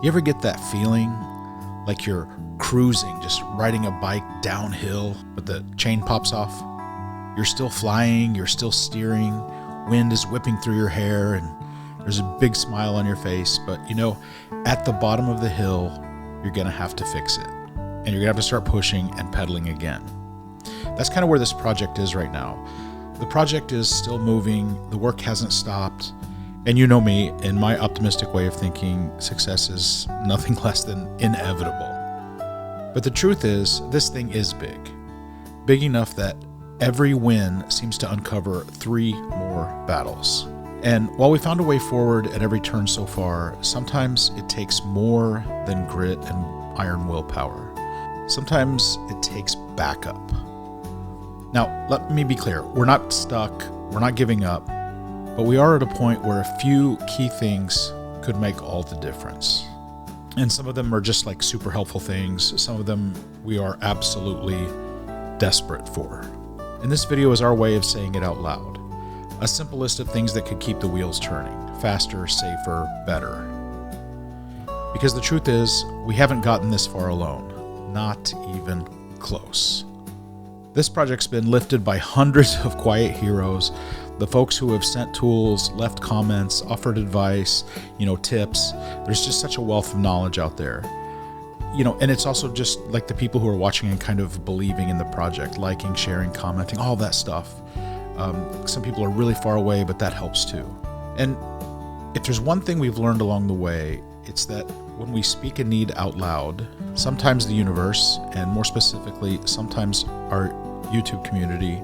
You ever get that feeling like you're cruising, just riding a bike downhill, but the chain pops off? You're still flying, you're still steering, wind is whipping through your hair, and there's a big smile on your face, but at the bottom of the hill, you're gonna have to fix it. And you're gonna have to start pushing and pedaling again. That's kind of where this project is right now. The project is still moving, the work hasn't stopped, and you know me, in my optimistic way of thinking, success is nothing less than inevitable. But the truth is, this thing is big. Big enough that every win seems to uncover 3 more battles. And while we found a way forward at every turn so far, sometimes it takes more than grit and iron willpower. Sometimes it takes backup. Now, let me be clear. We're not stuck. We're not giving up. But we are at a point where a few key things could make all the difference. And some of them are just like super helpful things. Some of them we are absolutely desperate for. And this video is our way of saying it out loud. A simple list of things that could keep the wheels turning. Faster, safer, better. Because the truth is, we haven't gotten this far alone. Not even close. This project's been lifted by hundreds of quiet heroes, the folks who have sent tools, left comments, offered advice, tips. There's just such a wealth of knowledge out there. And it's also just like the people who are watching and kind of believing in the project, liking, sharing, commenting, all that stuff. Some people are really far away, but that helps too. And if there's one thing we've learned along the way, it's that when we speak a need out loud, sometimes the universe, and more specifically, sometimes our YouTube community,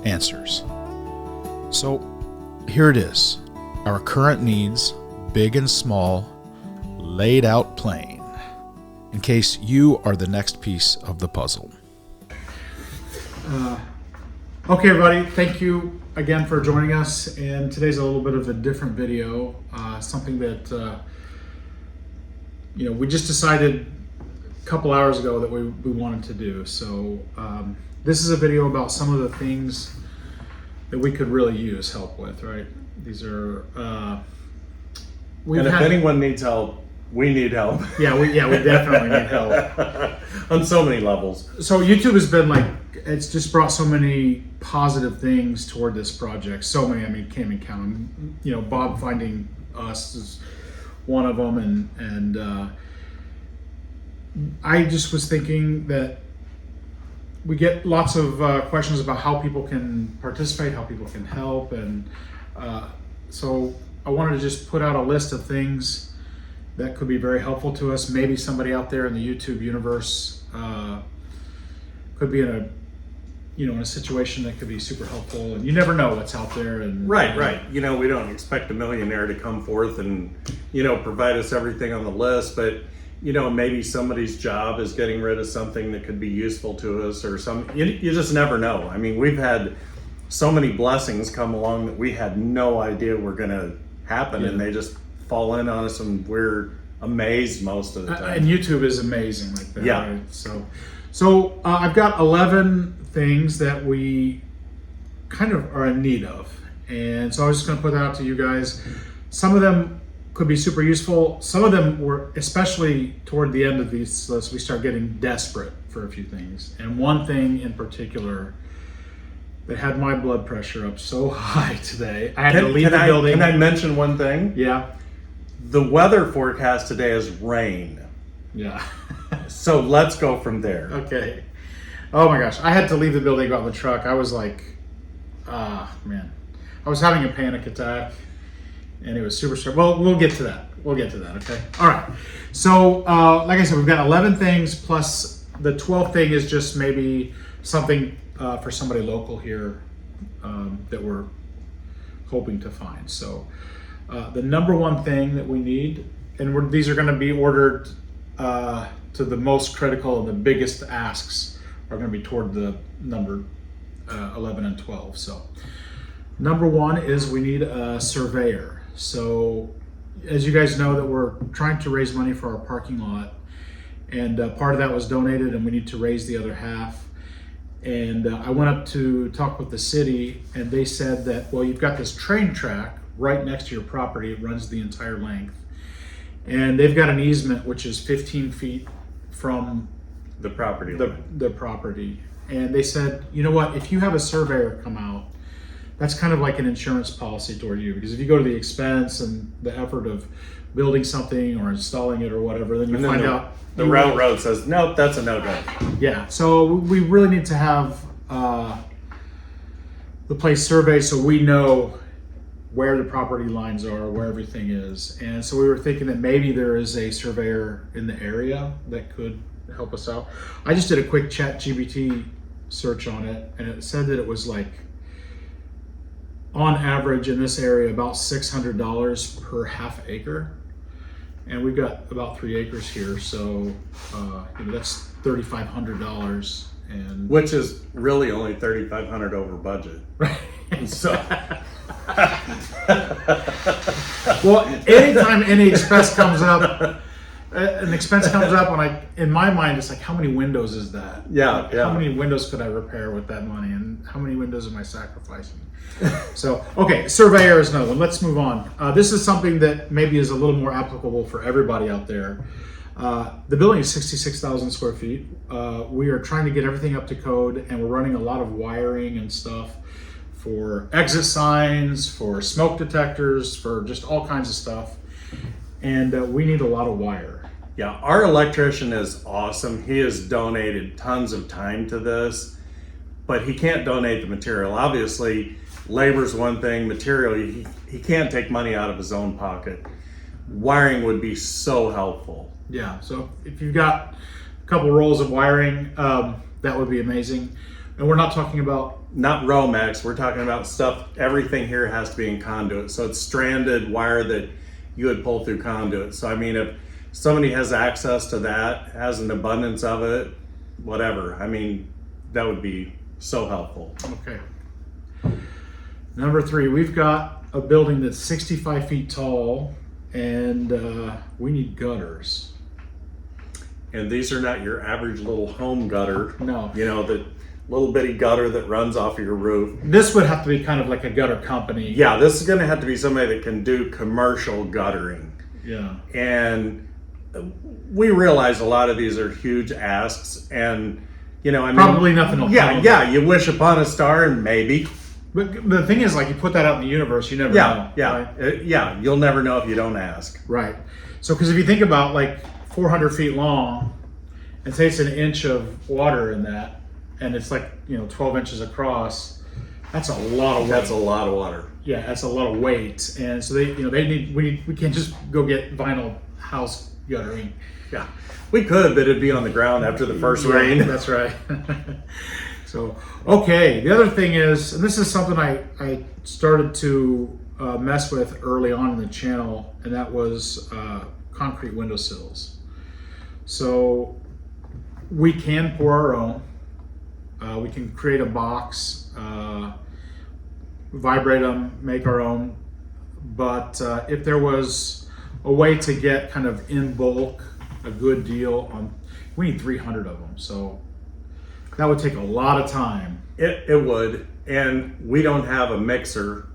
answers. So here it is, our current needs, big and small, laid out plain, in case you are the next piece of the puzzle. Okay, everybody, thank you again for joining us. And today's a little bit of a different video, something that we just decided a couple hours ago that we wanted to do. So this is a video about some of the things that we could really use help with, right? These are, and if anyone needs help, we need help. Yeah, we definitely need help. On so many levels. So YouTube has been it's just brought so many positive things toward this project. So many, can't even count them. Bob finding us is one of them. And I just was thinking that we get lots of questions about how people can participate, how people can help. And so I wanted to just put out a list of things that could be very helpful to us. Maybe somebody out there in the YouTube universe could be in a situation that could be super helpful, and you never know what's out there. And right. We don't expect a millionaire to come forth and provide us everything on the list, but maybe somebody's job is getting rid of something that could be useful to us, or you just never know. We've had so many blessings come along that we had no idea were going to happen, and they just fall in on us, and we're amazed most of the time. And YouTube is amazing like that. Yeah. Right? So I've got 11 things that we kind of are in need of, and so I was just going to put that out to you guys. Some of them could be super useful. Some of them were, especially toward the end of these lists, we start getting desperate for a few things. And one thing in particular that had my blood pressure up so high today, I had to leave the building. Can I mention one thing? Yeah. The weather forecast today is rain. Yeah. So let's go from there. Okay. Oh my gosh. I had to leave the building, go out in the truck. I was like, man. I was having a panic attack. And it was super stressful. Well, we'll get to that. Okay? All right. So, like I said, we've got 11 things, plus the 12th thing is just maybe something for somebody local here that we're hoping to find. So, the number one thing that we need, and these are going to be ordered to the most critical and the biggest asks are going to be toward the number 11 and 12. So, number one is we need a surveyor. So as you guys know, that we're trying to raise money for our parking lot, and part of that was donated, and we need to raise the other half. And I went up to talk with the city, and they said that, well, you've got this train track right next to your property. It runs the entire length, And they've got an easement which is 15 feet from The property line. the property. And they said, you know what, if you have a surveyor come out, that's kind of like an insurance policy toward you, because if you go to the expense and the effort of building something or installing it or whatever, then you And then find the- out The railroad says, nope, that's a no-go. Yeah, so we really need to have the place surveyed so we know where the property lines are, where everything is. And so we were thinking that maybe there is a surveyor in the area that could help us out. I just did a quick ChatGPT search on it, and it said that it was like, on average in this area, about $600 per half acre. And we've got about 3 acres here, so that's $3,500, and Which is really only $3,500 over budget. So, well, anytime any expense comes up, in my mind, it's like, how many windows is that? Yeah, Like, yeah. How many windows could I repair with that money, and how many windows am I sacrificing? So, okay, surveyor is another one. Let's move on. This is something that maybe is a little more applicable for everybody out there. The building is 66,000 square feet. We are trying to get everything up to code, and we're running a lot of wiring and stuff for exit signs, for smoke detectors, for just all kinds of stuff. And we need a lot of wire. yeah, our electrician is awesome. He has donated tons of time to this, but he can't donate the material. Obviously, labor's one thing, material, he can't take money out of his own pocket. Wiring would be so helpful. Yeah, so if you've got a couple rolls of wiring, that would be amazing. And we're not talking about Not Romex, we're talking about stuff, everything here has to be in conduit. So it's stranded wire that you would pull through conduit. So I mean, if somebody has access to that, has an abundance of it, whatever, I mean, that would be so helpful. Okay. Number 3, we've got a building that's 65 feet tall, and we need gutters. And these are not your average little home gutter. No. You know, the little bitty gutter that runs off of your roof. This would have to be kind of like a gutter company. Yeah, this is gonna have to be somebody that can do commercial guttering. Yeah. And we realize a lot of these are huge asks, and you know, I mean, Probably nothing will come of Yeah, you wish upon a star, and maybe. But the thing is, like, you put that out in the universe, you never know. Right? Yeah. You'll never know if you don't ask. Right. So, because if you think about like 400 feet long, and say it's an inch of water in that, and it's like 12 inches across, that's a lot of weight. That's a lot of water. Yeah, that's a lot of weight, and so they need we can't just go get vinyl house guttering. Yeah, we could, but it'd be on the ground after the first Yeah, rain. That's right. So, okay, the other thing is, and this is something I started to mess with early on in the channel, and that was concrete windowsills. So we can pour our own. We can create a box, vibrate them, make our own. But if there was a way to get kind of in bulk a good deal on, we need 300 of them. So that would take a lot of time. It would, and we don't have a mixer,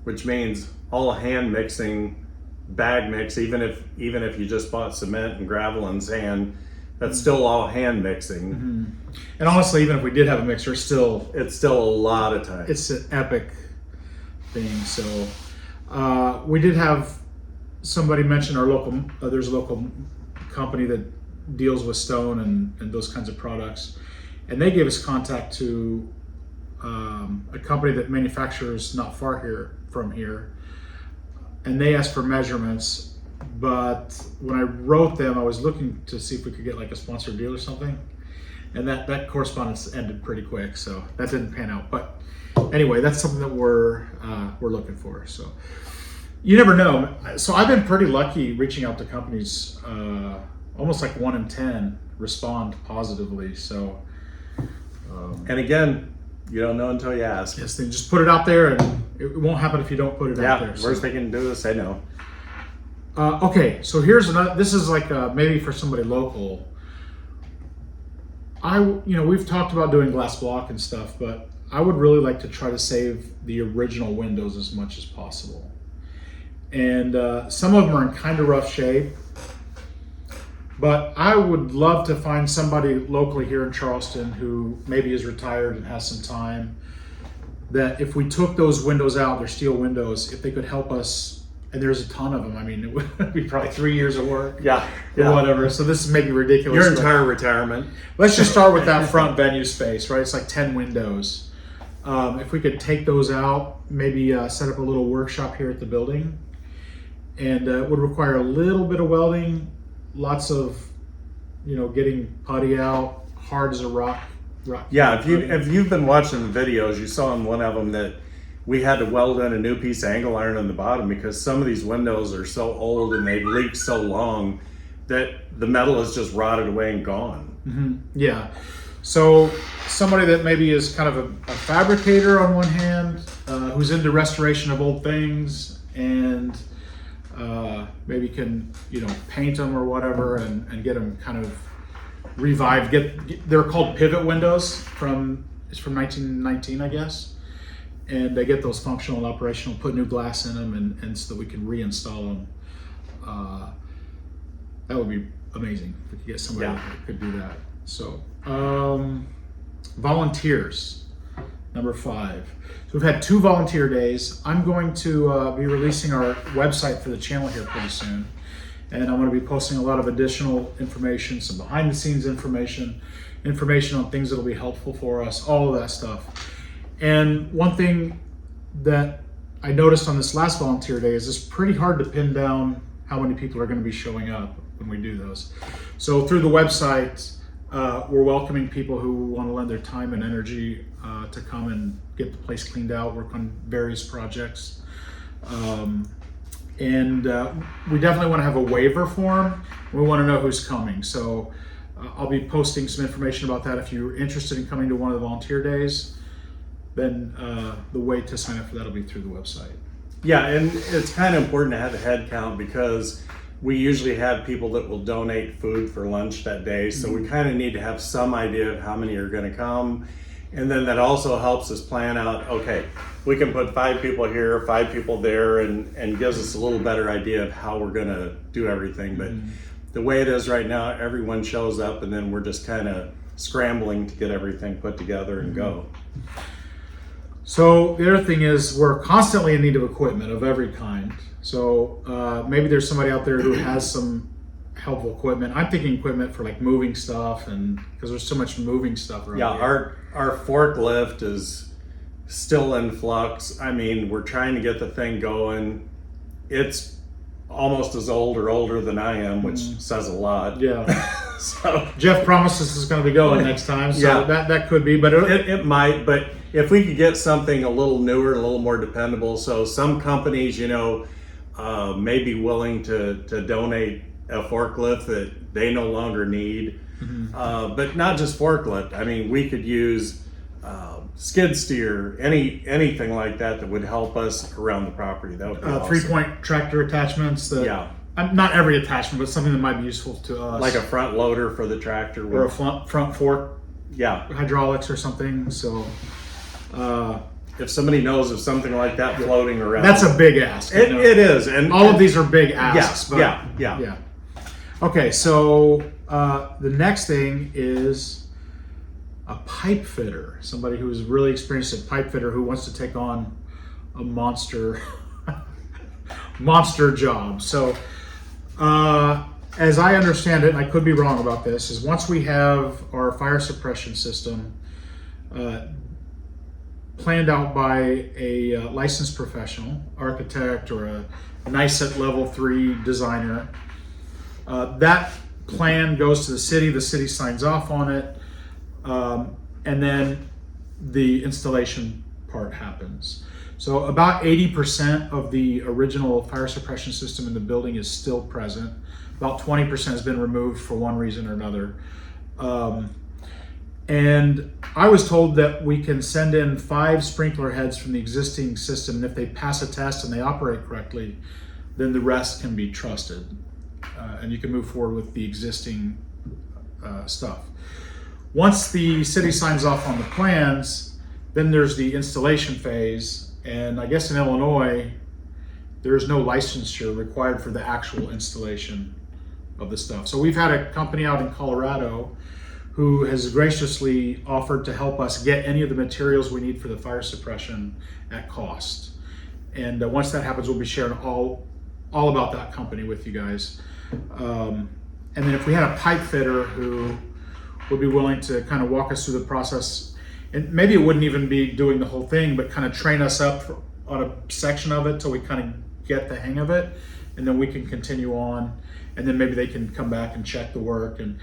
which means all hand mixing, bag mix. Even if you just bought cement and gravel and sand, that's still all hand mixing. Mm-hmm. And honestly, even if we did have a mixer, It's still a lot of time. it's an epic thing. So we did have somebody mention our local. There's a local company that deals with stone and those kinds of products, and they gave us contact to a company that manufactures not far from here, and they asked for measurements. But when I wrote them, I was looking to see if we could get like a sponsored deal or something, and that correspondence ended pretty quick, so that didn't pan out. But anyway, that's something that we're looking for. So you never know. So I've been pretty lucky reaching out to companies. Almost like 1 in 10 respond positively. So And again, you don't know until you ask. yes, then just put it out there, and it won't happen if you don't put it out Yeah, there. worst they can do is say no. Okay, so here's another. This is like maybe for somebody local. We've talked about doing glass block and stuff, but I would really like to try to save the original windows as much as possible. and some of them are in kind of rough shape. But I would love to find somebody locally here in Charleston who maybe is retired and has some time, that if we took those windows out, they're steel windows, if they could help us, and there's a ton of them. I mean, it would be probably 3 years of work. Yeah. Or whatever. So this is maybe ridiculous. Your entire retirement. Let's just start with that front venue space, right? It's like 10 windows. If we could take those out, maybe set up a little workshop here at the building, and it would require a little bit of welding, lots of, getting putty out, hard as a rock. Yeah, if you've been watching the videos, you saw in one of them that we had to weld in a new piece of angle iron on the bottom because some of these windows are so old and they've leaked so long that the metal is just rotted away and gone. Mm-hmm. Yeah. So somebody that maybe is kind of a fabricator on one hand, who's into restoration of old things, and maybe can paint them or whatever, and get them kind of revived. They're called pivot windows from 1919, I guess, and they get those functional and operational. Put new glass in them, and so that we can reinstall them. That would be amazing if we could get somebody that could do that. So volunteers, number 5. So we've had 2 volunteer days. I'm going to be releasing our website for the channel here pretty soon. And I'm going to be posting a lot of additional information, some behind the scenes information on things that'll be helpful for us, all of that stuff. And one thing that I noticed on this last volunteer day is it's pretty hard to pin down how many people are going to be showing up when we do those. So through the website, we're welcoming people who want to lend their time and energy to come and get the place cleaned out, work on various projects. And we definitely want to have a waiver form. We want to know who's coming. So I'll be posting some information about that. If you're interested in coming to one of the volunteer days, then the way to sign up for that will be through the website. Yeah, and it's kind of important to have a head count because we usually have people that will donate food for lunch that day. So we kind of need to have some idea of how many are going to come. And then that also helps us plan out, okay, we can put 5 people here, 5 people there, and gives us a little better idea of how we're going to do everything. But the way it is right now, everyone shows up and then we're just kind of scrambling to get everything put together and go. So the other thing is we're constantly in need of equipment of every kind. So maybe there's somebody out there who has some helpful equipment. I'm thinking equipment for like moving stuff, and because there's so much moving stuff around here. Our forklift is still in flux. I mean, we're trying to get the thing going. It's almost as old or older than I am, which says a lot. Yeah. So Jeff promises it's going to be going next time, so that could be, but it might. But if we could get something a little newer, a little more dependable, so some companies, may be willing to donate a forklift that they no longer need. But not just forklift. I mean, we could use skid steer, anything like that would help us around the property. That would be awesome. 3-point tractor attachments. Not every attachment, but something that might be useful to us. Like a front loader for the tractor. Or a front fork. Yeah. Hydraulics or something. So if somebody knows of something like that floating around. That's a big ask. It is. And all of these are big asks. Yeah. Okay, so the next thing is a pipe fitter, somebody who is really experienced at pipe fitter who wants to take on a monster job. So as I understand it, and I could be wrong about this, is once we have our fire suppression system planned out by a licensed professional, architect or a NICET level 3 designer, that plan goes to the city signs off on it, and then the installation part happens. So about 80% of the original fire suppression system in the building is still present. About 20% has been removed for one reason or another. And I was told that we can send in 5 sprinkler heads from the existing system, and if they pass a test and they operate correctly, then the rest can be trusted. And you can move forward with the existing stuff. Once the city signs off on the plans, then there's the installation phase. And I guess in Illinois, there is no licensure required for the actual installation of the stuff. So we've had a company out in Colorado who has graciously offered to help us get any of the materials we need for the fire suppression at cost. And once that happens, we'll be sharing all about that company with you guys. And then if we had a pipe fitter who would be willing to kind of walk us through the process, and maybe it wouldn't even be doing the whole thing, but kind of train us up on a section of it till we kind of get the hang of it, and then we can continue on, and then maybe they can come back and check the work. And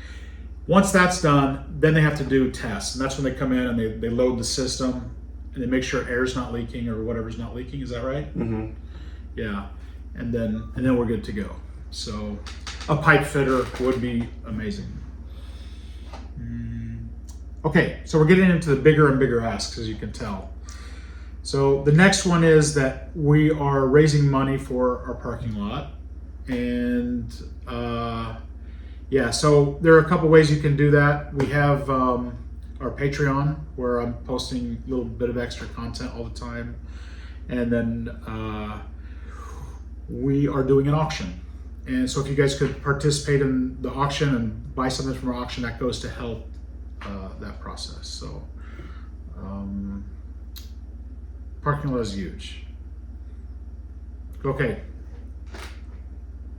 once that's done, then they have to do tests, and that's when they come in and they load the system and they make sure air's not leaking or whatever's not leaking. Is that right? Mm-hmm. Yeah, and then we're good to go. So a pipe fitter would be amazing. Okay, so we're getting into the bigger and bigger asks, as you can tell. So the next one is that we are raising money for our parking lot. And so there are a couple ways you can do that. We have our Patreon, where I'm posting a little bit of extra content all the time. And then we are doing an auction. And so if you guys could participate in the auction and buy something from our auction, that goes to help that process. So parking lot is huge. Okay,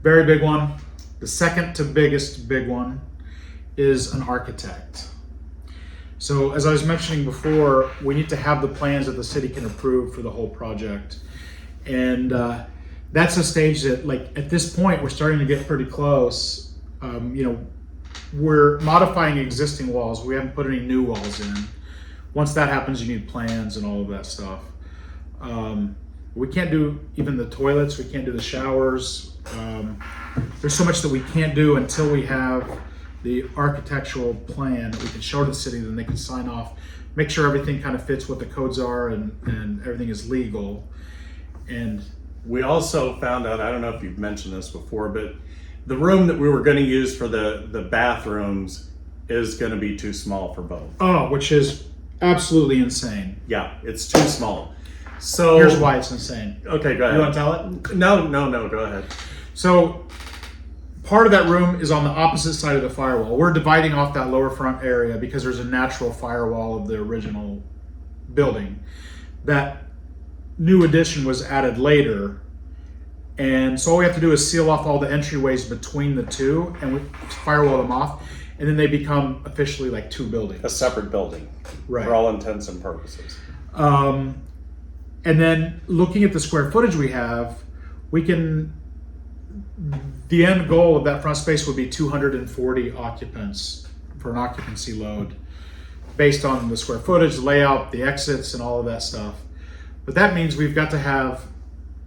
very big one. The second to biggest big one is an architect. So as I was mentioning before, we need to have the plans that the city can approve for the whole project. And that's a stage that, like, at this point, we're starting to get pretty close. We're modifying existing walls. We haven't put any new walls in. Once that happens, you need plans and all of that stuff. We can't do even the toilets. We can't do the showers. There's so much that we can't do until we have the architectural plan that we can show to the city, then they can sign off, make sure everything kind of fits what the codes are and everything is legal. And we also found out, I don't know if you've mentioned this before, but the room that we were going to use for the bathrooms is going to be too small for both. Oh, which is absolutely insane. Yeah, it's too small. So here's why it's insane. Okay, go ahead. You want to tell it? No, go ahead. So part of that room is on the opposite side of the firewall. We're dividing off that lower front area because there's a natural firewall of the original building. That new addition was added later. And so all we have to do is seal off all the entryways between the two and we firewall them off. And then they become officially like two buildings. A separate building. Right. For all intents and purposes. And then looking at the square footage we have, the end goal of that front space would be 240 occupants for an occupancy load based on the square footage, the layout, the exits, and all of that stuff. But that means we've got to have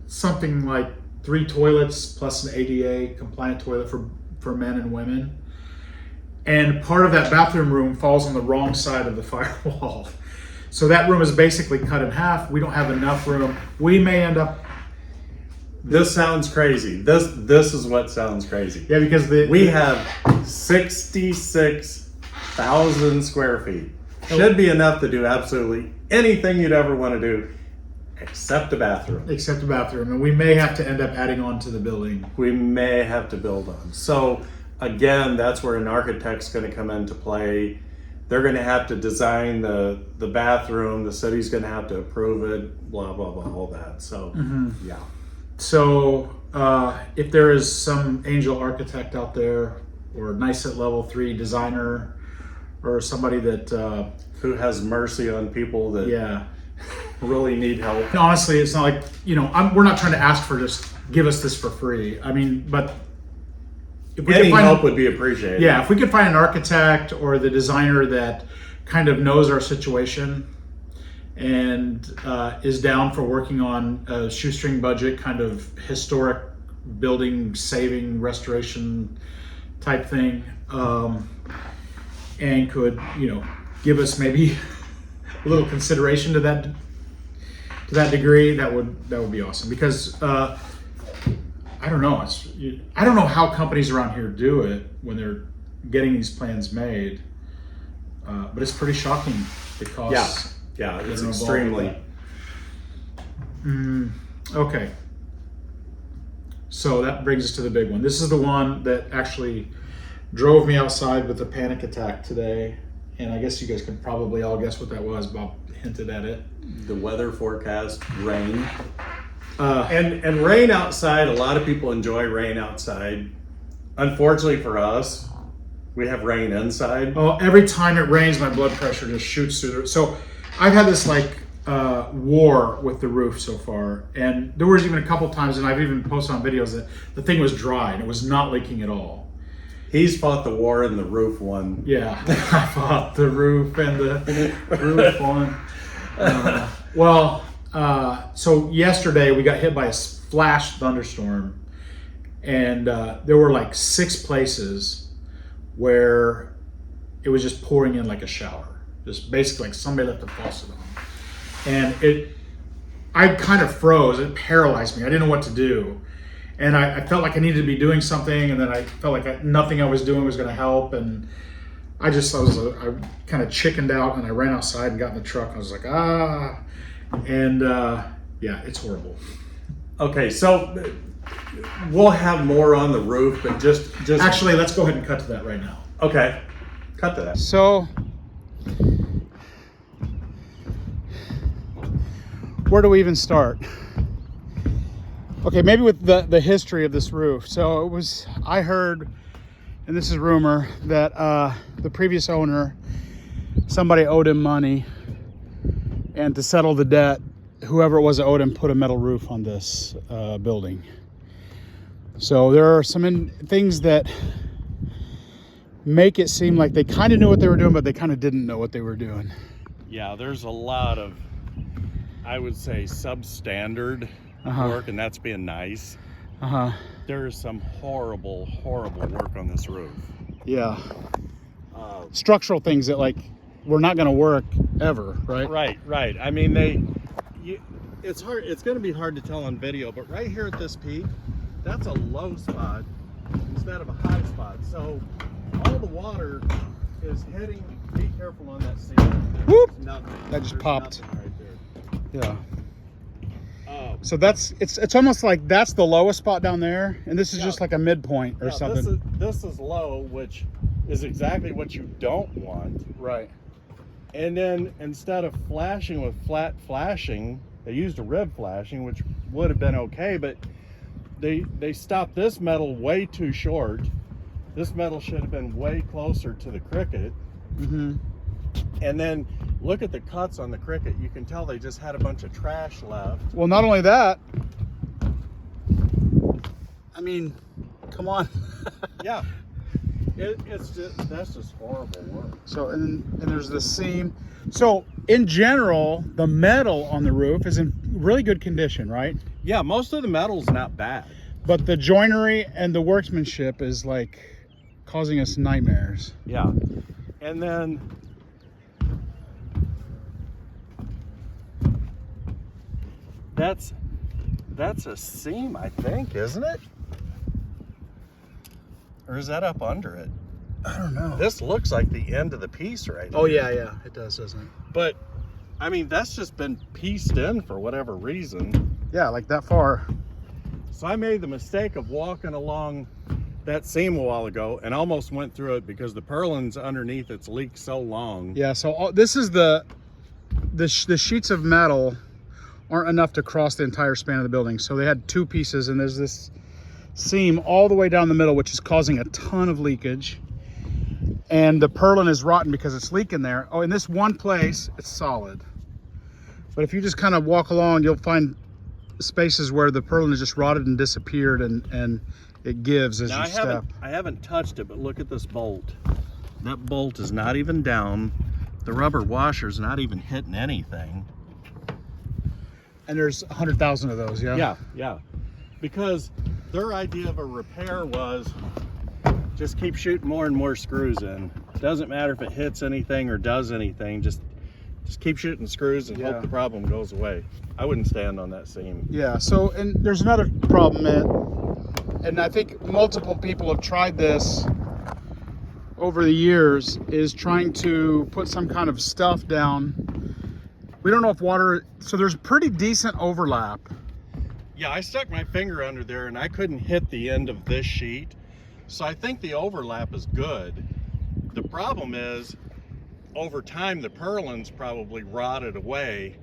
something like 3 toilets plus an ADA compliant toilet for men and women. And part of that bathroom room falls on the wrong side of the firewall. So that room is basically cut in half. We don't have enough room. We may end up... This sounds crazy. This is what sounds crazy. Yeah, because we have 66,000 square feet. Should be enough to do absolutely anything you'd ever want to do, except a bathroom. Except a bathroom. And we may have to end up adding on to the building. We may have to build on. So again, that's where an architect's going to come into play. They're going to have to design the bathroom. The city's going to have to approve it, blah, blah, blah, all that. So, yeah. So if there is some angel architect out there or nice at level 3 designer or somebody that... who has mercy on people that really need help. Honestly, it's not like, we're not trying to ask for just give us this for free. I mean, but... If we Any help would be appreciated. Yeah, if we could find an architect or the designer that kind of knows our situation and is down for working on a shoestring budget, kind of historic building saving restoration type thing, and could give us maybe a little consideration to that degree, that would be awesome. Because I don't know. I don't know how companies around here do it when they're getting these plans made, but it's pretty shocking the costs. Yeah, it's extremely. Okay. So that brings us to the big one. This is the one that actually drove me outside with a panic attack today. And I guess you guys can probably all guess what that was. Bob hinted at it. The weather forecast, rain. And rain outside, a lot of people enjoy rain outside. Unfortunately for us, we have rain inside. Oh, every time it rains, my blood pressure just shoots through the roof. So I've had this like war with the roof so far. And there was even a couple times, and I've even posted on videos, that the thing was dry and it was not leaking at all. He's fought the war and the roof one. Yeah, I fought the roof and the roof one. So yesterday we got hit by a flash thunderstorm, and there were like 6 places where it was just pouring in like a shower. Just basically like somebody left the faucet on. And I kind of froze. It paralyzed me. I didn't know what to do. And I felt like I needed to be doing something, and then I felt like nothing I was doing was going to help. And I kind of chickened out, and I ran outside and got in the truck. I was like, and yeah, it's horrible. Okay, so we'll have more on the roof, but just actually, let's go ahead and cut to that right now. Okay, cut to that. So, where do we even start? Okay, maybe with the history of this roof. So I heard, and this is rumor, that the previous owner, somebody owed him money, and to settle the debt, whoever it was that owed him put a metal roof on this building. So there are some things that make it seem like they kind of knew what they were doing, but they kind of didn't know what they were doing. Yeah, there's a lot of, I would say, substandard work, and that's being nice. There's some horrible work on this roof. Yeah. Structural things that like were not going to work ever, right? Right. I mean, it's hard. It's going to be hard to tell on video, but right here at this peak, that's a low spot instead of a high spot. So all the water is hitting. Be careful on that ceiling. Whoop! That just popped. Right there. Yeah. So it's almost like that's the lowest spot down there, and this is just like a midpoint or something. This is low, which is exactly what you don't want. Right. And then instead of flashing with flat flashing, they used a rib flashing, which would have been okay, but they stopped this metal way too short. This metal should have been way closer to the cricket. And then look at the cuts on the cricket. You can tell they just had a bunch of trash left. Well, not only that, I mean, come on. Yeah. That's just horrible work. So, and there's the seam. So, in general, the metal on the roof is in really good condition, right? Yeah, most of the metal's not bad. But the joinery and the workmanship is like causing us nightmares. Yeah. And then that's a seam, I think, isn't it? Or is that up under it? I don't know. This looks like the end of the piece right Oh here. yeah, it does, doesn't it? But I mean, that's just been pieced in for whatever reason. Yeah, like that far. So I made the mistake of walking along that seam a while ago and almost went through it because the purlins underneath it's leaked so long. Yeah, so this is the sheets of metal aren't enough to cross the entire span of the building. So they had 2 pieces, and there's this seam all the way down the middle, which is causing a ton of leakage. And the purlin is rotten because it's leaking there. Oh, in this one place, it's solid. But if you just kind of walk along, you'll find spaces where the purlin is just rotted and disappeared, and it gives as you step. I haven't touched it, but look at this bolt. That bolt is not even down. The rubber washer's not even hitting anything. And there's 100,000 of those, yeah? Yeah. Because their idea of a repair was just keep shooting more and more screws in. Doesn't matter if it hits anything or does anything, just keep shooting screws and hope the problem goes away. I wouldn't stand on that seam. Yeah, so, and there's another problem, and I think multiple people have tried this over the years, is trying to put some kind of stuff down. We don't know if water, so there's pretty decent overlap Yeah, I stuck my finger under there and I couldn't hit the end of this sheet. So I think the overlap is good. The problem is, over time, the purlin's probably rotted away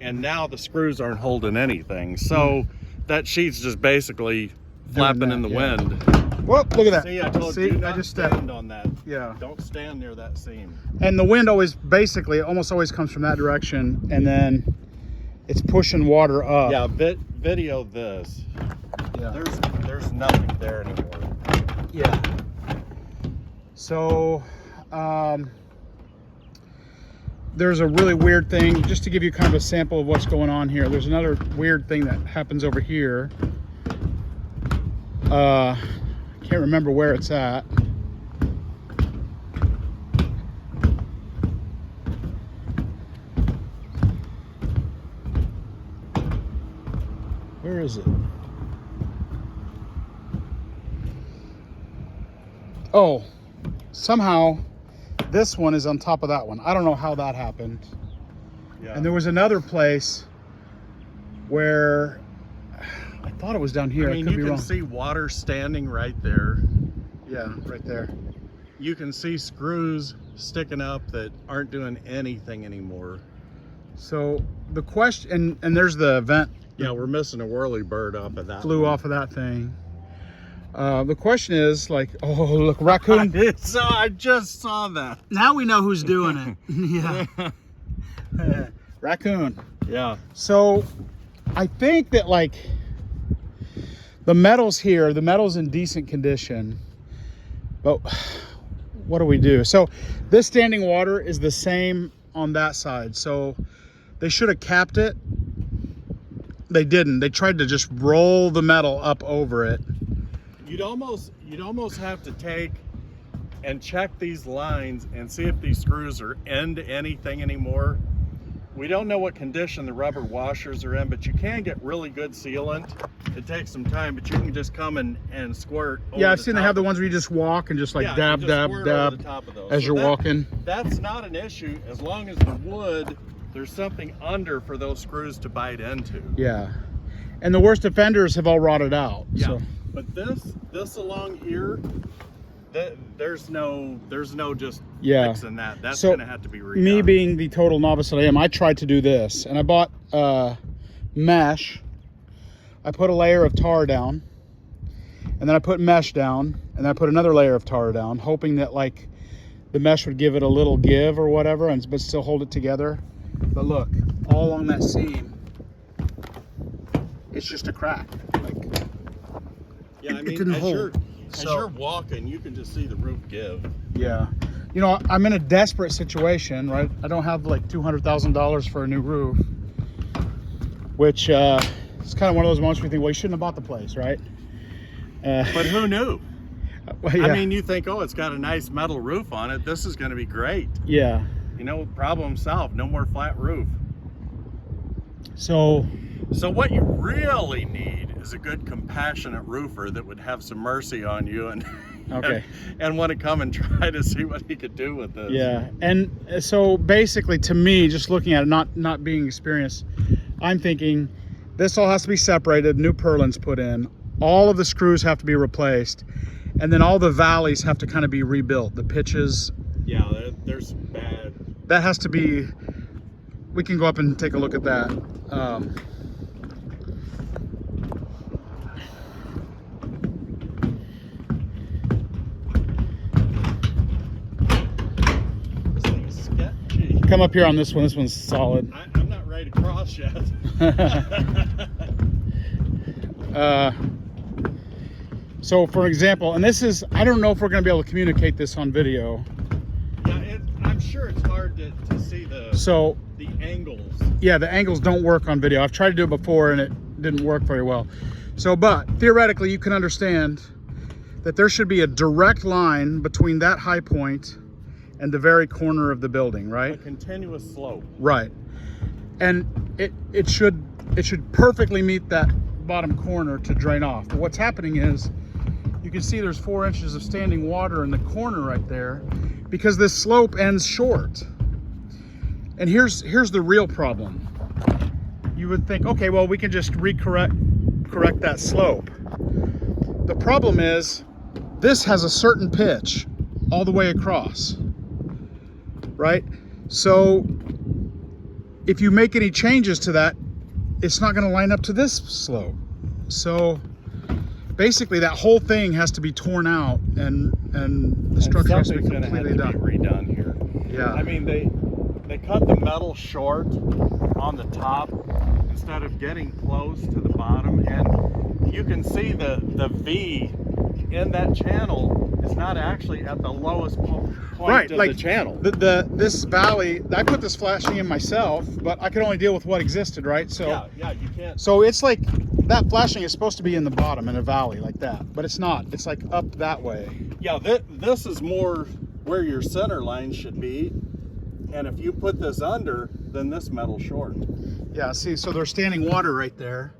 and now the screws aren't holding anything. So that sheet's just basically flapping in the wind. Whoa, look at that. See, I told you, I just stand on that. Yeah. Don't stand near that seam. And the wind always, basically, almost always comes from that direction, and then it's pushing water up. Yeah, video this. Yeah. There's nothing there anymore. Yeah. So, there's a really weird thing, just to give you kind of a sample of what's going on here. There's another weird thing that happens over here. Can't remember where it's at. Where is it? Oh, somehow this one is on top of that one. I don't know how that happened. Yeah. And there was another place where I thought it was down here. I mean, could you be can wrong. see water standing right there. Yeah, right there. You can see screws sticking up that aren't doing anything anymore. So the question, and there's the vent. Yeah, we're missing a whirly bird off of that. Flew one. off of that thing. The question is, like, oh, look, raccoon. So I just saw that. Now we know who's doing it. Yeah. Raccoon. Yeah. So I think that, like, the metal's here, the metal's in decent condition, but what do we do? So this standing water is the same on that side. So they should have capped it. They didn't. They tried to just roll the metal up over it. You'd almost have to take and check these lines and see if these screws are into anything anymore. We don't know what condition the rubber washers are in, but you can get really good sealant. It takes some time, but you can just come and squirt over Yeah, I've the seen they top have the of- ones where you just walk and just like Yeah, dab, you just dab, squirt over the dab top of those. as So you're that- walking. That's not an issue as long as the wood, there's something under for those screws to bite into. Yeah. And the worst offenders have all rotted out. Yeah. So. But this along here, there's no just Yeah. fixing that. That's So, gonna have to be redone. Me being the total novice that I am, I tried to do this, and I bought mesh. I put a layer of tar down, and then I put mesh down, and then I put another layer of tar down, hoping that like the mesh would give it a little give or whatever, but still hold it together. But look, all along that seam, it's just a crack. Like, yeah, I it mean, didn't as hold. you're walking, you can just see the roof give. yeah. You know, I'm in a desperate situation, right? I don't have like $200,000 for a new roof, which it's kind of one of those moments where you think, well, you shouldn't have bought the place, right? But who knew? Well, yeah. I mean, you think, oh, it's got a nice metal roof on it. This is going to be great. Yeah. You know, problem solved. No more flat roof. So what you really need is a good, compassionate roofer that would have some mercy on you and Okay. and want to come and try to see what he could do with this. yeah, and so basically, to me, just looking at it, not being experienced, I'm thinking this all has to be separated. New purlins put in. All of the screws have to be replaced, and then all the valleys have to kind of be rebuilt. The pitches. Yeah, there's bad. That has to be. We can go up and take a look at that. This thing's sketchy. Come up here on this one. This one's solid. I'm not ready to cross yet. So for example, and this is, I don't know if we're going to be able to communicate this on video. Yeah, I'm sure it's hard to see the angles. Yeah, the angles don't work on video. I've tried to do it before and it didn't work very well. So, but theoretically you can understand that there should be a direct line between that high point and the very corner of the building, A right? continuous slope. Right. And it should perfectly meet that bottom corner to drain off. But what's happening is you can see there's 4 inches of standing water in the corner right there because this slope ends short. And here's the real problem. You would think, okay, well, we can just recorrect correct that slope. The problem is this has a certain pitch all the way across, right? So if you make any changes to that, it's not going to line up to this slope. So basically that whole thing has to be torn out and the structure has to be completely done. Redone here. Yeah. I mean, they cut the metal short on the top instead of getting close to the bottom, and you can see the V in that channel is not actually at the lowest point Right, of like the channel. This valley, I put this flashing in myself, but I could only deal with what existed, right? So Yeah, you can't. so it's like that flashing is supposed to be in the bottom in a valley like that, but it's not. It's like up that way. Yeah, this is more where your center line should be, and if you put this under, then this metal short. Yeah, see, so there's standing water right there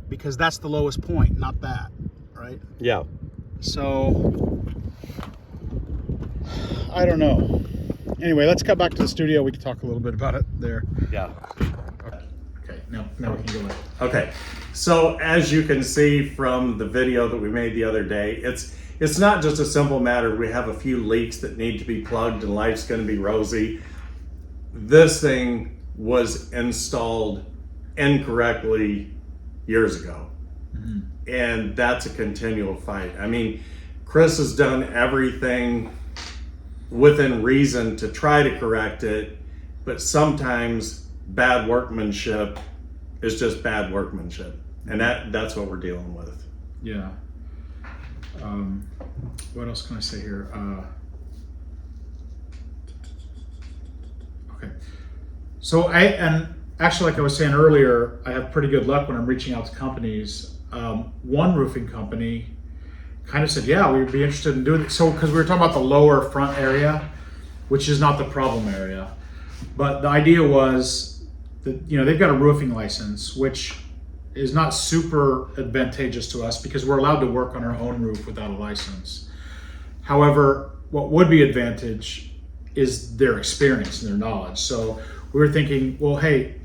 because that's the lowest point, not that, right? Yeah. So I don't know. Anyway, let's cut back to the studio. We can talk a little bit about it there. Yeah. Okay, now we can go in. Okay, so as you can see from the video that we made the other day, it's not just a simple matter. We have a few leaks that need to be plugged and life's going to be rosy. This thing was installed incorrectly years ago. Mm-hmm. And that's a continual fight. I mean, Chris has done everything within reason to try to correct it, but sometimes bad workmanship is just bad workmanship. And that's what we're dealing with. Yeah. What else can I say here? Okay. So actually, like I was saying earlier, I have pretty good luck when I'm reaching out to companies. One roofing company kind of said, yeah, we'd be interested in doing it. So, because we were talking about the lower front area, which is not the problem area. But the idea was that, they've got a roofing license, which is not super advantageous to us because we're allowed to work on our own roof without a license. However, what would be advantage is their experience and their knowledge. So we were thinking, well, hey,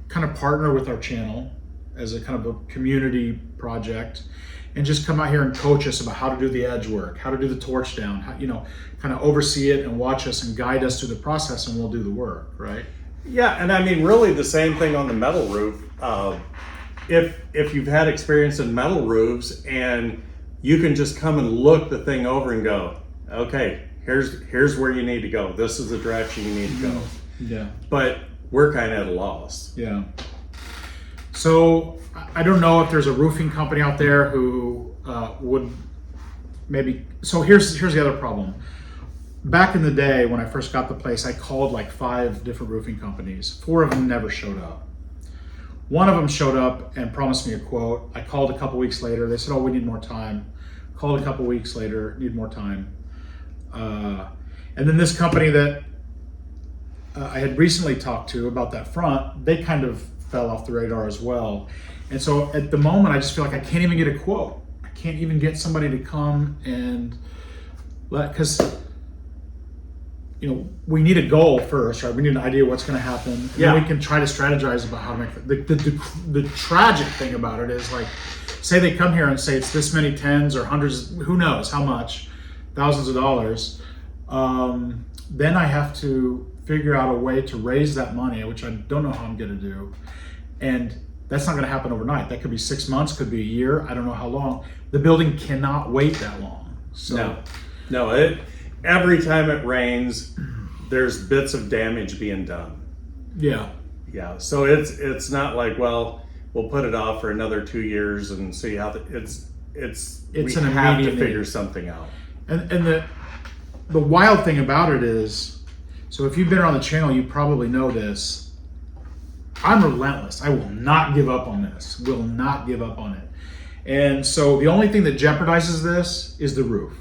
kind of partner with our channel as a kind of a community project and just come out here and coach us about how to do the edge work, how to do the torch down, how, kind of oversee it and watch us and guide us through the process, and we'll do the work, right? Yeah, and I mean, really the same thing on the metal roof. If you've had experience in metal roofs and you can just come and look the thing over and go, okay, here's where you need to go. This is the direction you need to go. Yeah. But we're kind of at a loss. Yeah. So I don't know if there's a roofing company out there who would maybe. So here's the other problem. Back in the day when I first got the place, I called like 5 different roofing companies. 4 of them never showed up. One of them showed up and promised me a quote. I called a couple weeks later. They said, oh, we need more time. Called a couple weeks later, need more time. And then this company that I had recently talked to about that front, they kind of fell off the radar as well. And so at the moment, I just feel like I can't even get a quote. I can't even get somebody to come and because we need a goal first, right? We need an idea what's going to happen. And then we can try to strategize about how to make it. The tragic thing about it is, like, say they come here and say it's this many tens or hundreds, who knows how much, thousands of dollars. Then I have to figure out a way to raise that money, which I don't know how I'm going to do. And that's not going to happen overnight. That could be 6 months, could be a year. I don't know how long. The building cannot wait that long. So No. Every time it rains, there's bits of damage being done. Yeah. Yeah. So it's not like, well, we'll put it off for another 2 years and see how it's we an have to immediate figure need. something out. And the wild thing about it is, so if you've been around the channel, you probably know this. I'm relentless. I will not give up on this. Will not give up on it. And so the only thing that jeopardizes this is the roof.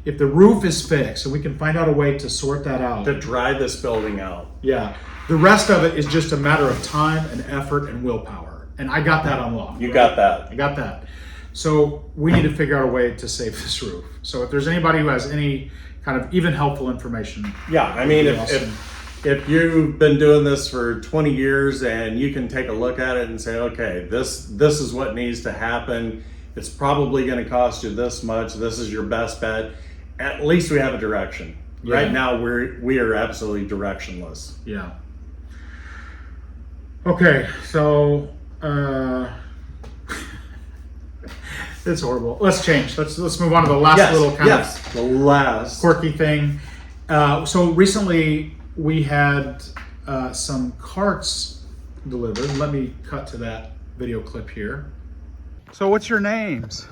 If the roof is fixed and we can find out a way to sort that out. To dry this building out. Yeah. The rest of it is just a matter of time and effort and willpower. And I got that unlocked. You got that. I got that. So we need to figure out a way to save this roof. So if there's anybody who has any kind of even helpful information. Yeah, I mean, awesome. if you've been doing this for 20 years and you can take a look at it and say, okay, this is what needs to happen. It's probably going to cost you this much. This is your best bet. At least we have a direction. Yeah. Right now, we are absolutely directionless. Yeah. Okay, so it's horrible. Let's change. Let's move on to the last little kind of the last quirky thing. So recently we had some carts delivered. Let me cut to that video clip here. So what's your names?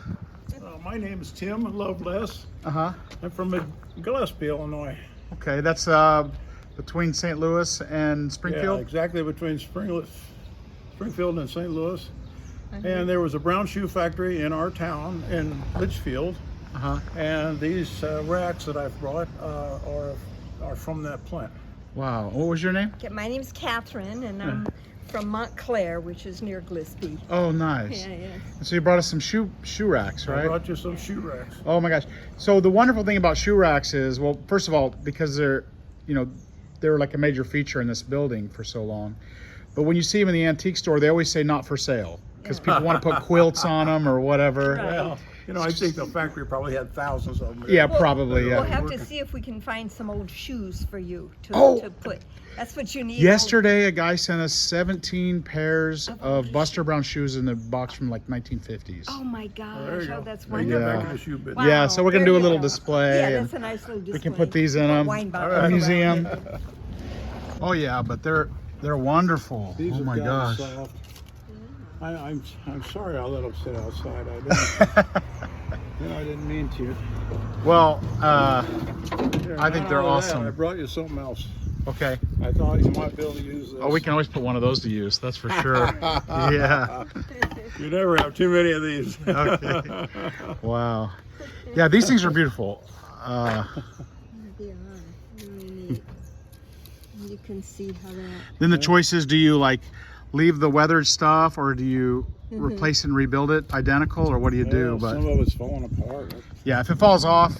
My name is Tim Loveless. Uh-huh. I'm from Gillespie, Illinois. Okay, that's between St. Louis and Springfield? Yeah, exactly between Springfield and St. Louis. And there was a brown shoe factory in our town in Litchfield. Uh-huh. And these racks that I've brought are from that plant. Wow. What was your name? Okay, my name's Catherine, and I'm from Montclair, which is near Gillespie. Oh, nice. Yeah. So you brought us some shoe racks, I right? brought you some shoe racks. Oh my gosh. So the wonderful thing about shoe racks is, well, first of all, because they're like a major feature in this building for so long. But when you see them in the antique store, they always say not for sale because people want to put quilts on them or whatever. Right. Well, I think the factory probably had thousands of them. Yeah, probably. We'll Yeah. have to see if we can find some old shoes for you Oh! to put. That's what you need. Yesterday, a guy sent us 17 pairs of Buster Brown shoes in the box from like 1950s. Oh my There gosh! you go. Oh, that's There you go, wonderful. back in the shoe business. Wow, Yeah, so we're gonna there do a you little go. display. Yeah, and that's a nice little display. we can put these in A a wine bottle around museum. it. Oh yeah, but they're wonderful. These Oh have my gotten gosh. soft. I'm sorry I let them sit outside. I didn't mean to. Well, Here, I think not they're only that, awesome. I brought you something else. okay. I thought you might be able to use this. Oh, we can always put one of those to use. That's for sure. Yeah. You never have too many of these. Okay. Wow. Yeah, these things are beautiful. They are really neat. You can see how that. Then the choice is, do you like leave the weathered stuff or do you replace and rebuild it identical or what do you do? But some of it's falling apart. yeah, if it falls off,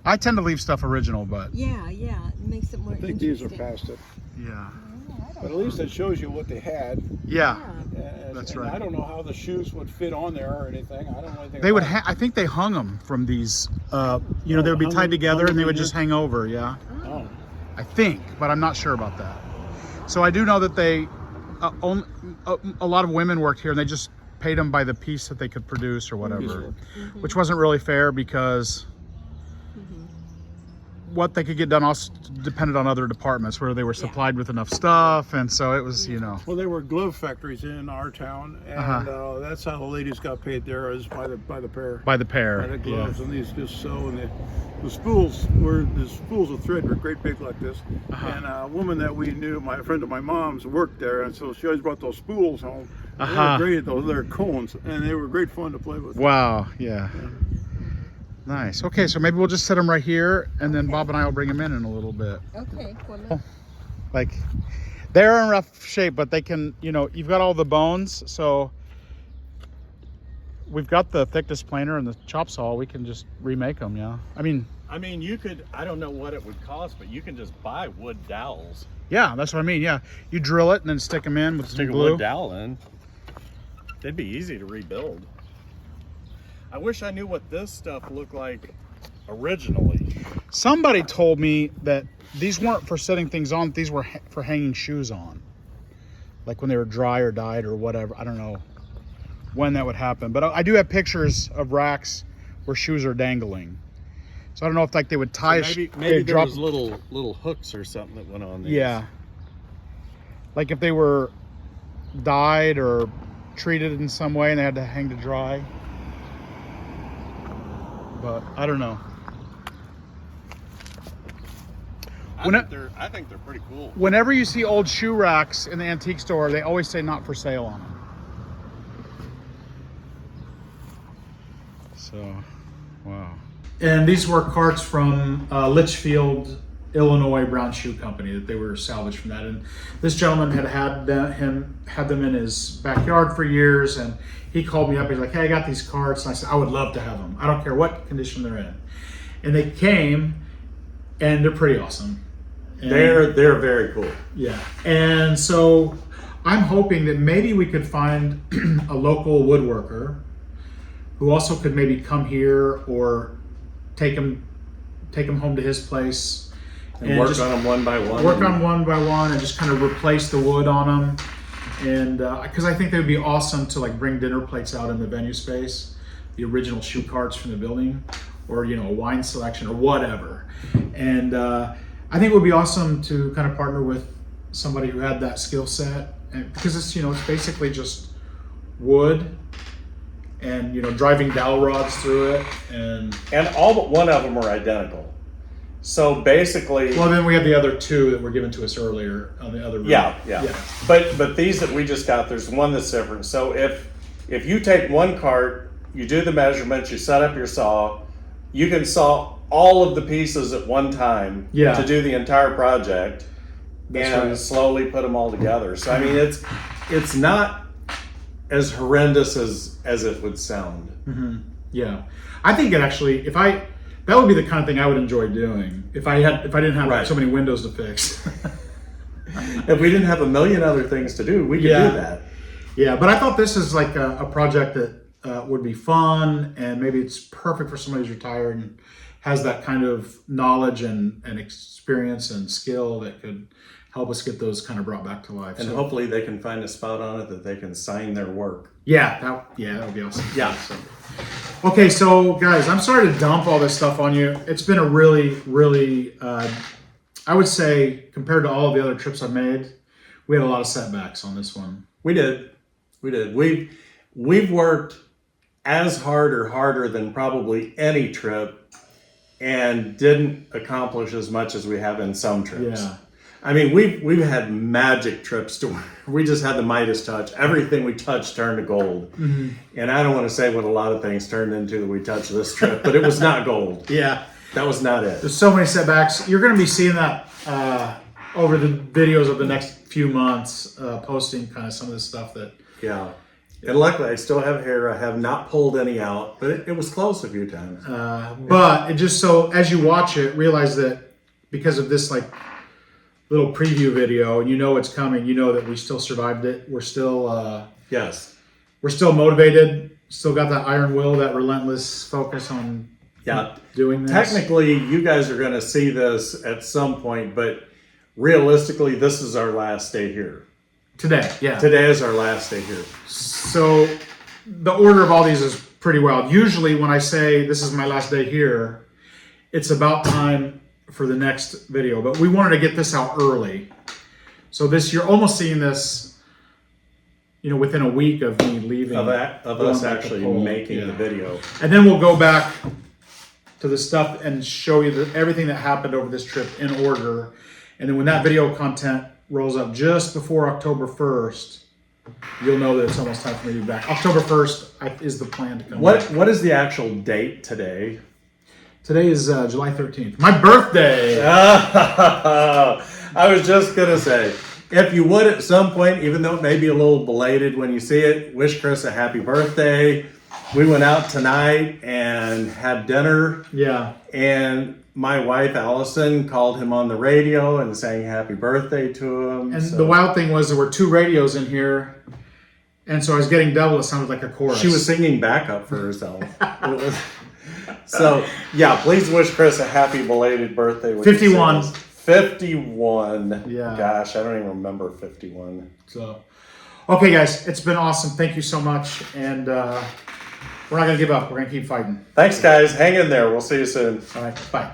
I tend to leave stuff original, but Yeah, it makes it more I think these are interesting. past it. yeah. But at least it shows you what they had. Yeah. That's right. I don't know how the shoes would fit on there or anything. I don't know anything They would about I think they hung them from these they would be hung tied them- together hung and they them would in just here? hang over, yeah. it. Oh. I think, but I'm not sure about that. So I do know that they, a lot of women worked here and they just paid them by the piece that they could produce or whatever, which wasn't really fair because what they could get done also depended on other departments where they were supplied with enough stuff. And so it was, Well, there were glove factories in our town, and that's how the ladies got paid there, is by the pair. by the pair. By the Yeah. gloves, and these just sew, and the spools of thread were great big like this. And a woman that we knew, a friend of my mom's, worked there, and so she always brought those spools home. They were great, they're cones, and they were great fun to play with. Wow. Yeah. Nice. Okay, so maybe we'll just set them right here, and then Bob and I will bring them in a little bit. Okay. Well, Like, they're in rough shape, but they can, you've got all the bones, so we've got the thickness planer and the chop saw. We can just remake them, yeah. I mean, you could, I don't know what it would cost, but you can just buy wood dowels. yeah, that's what I mean, yeah. You drill it and then stick them in with some Stick a glue. wood dowel in. They'd be easy to rebuild. I wish I knew what this stuff looked like originally. Somebody told me that these weren't for setting things on, these were for hanging shoes on. Like when they were dry or dyed or whatever. I don't know when that would happen. But I do have pictures of racks where shoes are dangling. So I don't know if like they would tie Maybe they'd there was little hooks or something that went on these. Yeah. Like if they were dyed or treated in some way and they had to hang to dry. But I don't know. I think they're pretty cool. Whenever you see old shoe racks in the antique store, they always say not for sale on them. So, wow. And these were carts from Litchfield, Illinois Brown Shoe Company that they were salvaged from that. And this gentleman had them in his backyard for years, and he called me up. He's like, "Hey, I got these carts," and I said, "I would love to have them. I don't care what condition they're in." And they came, and they're pretty awesome. And, They're very cool. yeah. And so I'm hoping that maybe we could find a local woodworker who also could maybe come here or take them home to his place And work just on them one by one. work on one by one and just kind of replace the wood on them. And because I think they would be awesome to like bring dinner plates out in the venue space, the original shoe carts from the building, or a wine selection or whatever. And I think it would be awesome to kind of partner with somebody who had that skill set, and because it's it's basically just wood and driving dowel rods through it. And all but one of them are identical. So basically, well, then we have the other two that were given to us earlier on the other room. yeah. But these that we just got, there's one that's different. So if you take one cart, you do the measurements, you set up your saw, you can saw all of the pieces at one time to do the entire project. That's and right. slowly put them all together. So I mean, it's not as horrendous as it would sound. Mm-hmm. Yeah, I think it actually, that would be the kind of thing I would enjoy doing if I didn't have Right. so many windows to fix. If we didn't have a million other things to do, we could do that. Yeah, but I thought this is like a project that would be fun, and maybe it's perfect for somebody who's retired and has that kind of knowledge and experience and skill that could help us get those kind of brought back to life. And hopefully they can find a spot on it that they can sign their work. that would be awesome. Yeah. Okay, so guys, I'm sorry to dump all this stuff on you. It's been a really, really, I would say, compared to all of the other trips I've made, we had a lot of setbacks on this one. We did. We've worked as hard or harder than probably any trip and didn't accomplish as much as we have in some trips. Yeah. I mean, we've had magic trips to where we just had the Midas touch. Everything we touched turned to gold. Mm-hmm. And I don't want to say what a lot of things turned into that we touched this trip, but it was not gold. Yeah. That was not it. There's so many setbacks. You're going to be seeing that over the videos of the next few months, posting kind of some of the stuff that... Yeah. And luckily, I still have hair. I have not pulled any out, but it was close a few times. But it just so, as you watch it, realize that because of this like little preview video, and it's coming, that we still survived it. We're still... Yes. We're still motivated. Still got that iron will, that relentless focus on doing this. Technically, you guys are going to see this at some point, but realistically, this is our last day here. Today, yeah. Today is our last day here. So the order of all these is pretty wild. Usually when I say this is my last day here, it's about time for the next video. But we wanted to get this out early. So you're almost seeing this, within a week of me leaving. Of us actually making the video. And then we'll go back to the stuff and show you everything that happened over this trip in order. And then when that video content rolls up just before October 1st, you'll know that it's almost time for me to be back. October 1st is the plan to come back. What is the actual date today? Today is July 13th. My birthday! I was just going to say, if you would at some point, even though it may be a little belated when you see it, wish Chris a happy birthday. We went out tonight and had dinner. Yeah. And my wife, Allison, called him on the radio and sang happy birthday to him. And the wild thing was there were two radios in here. And so I was getting double. It sounded like a chorus. She was singing backup for herself. So, yeah, please wish Chris a happy belated birthday. 51. 51. Yeah. Gosh, I don't even remember 51. So, okay, guys, it's been awesome. Thank you so much. And we're not going to give up. We're going to keep fighting. Thanks, guys. Hang in there. We'll see you soon. All right. Bye.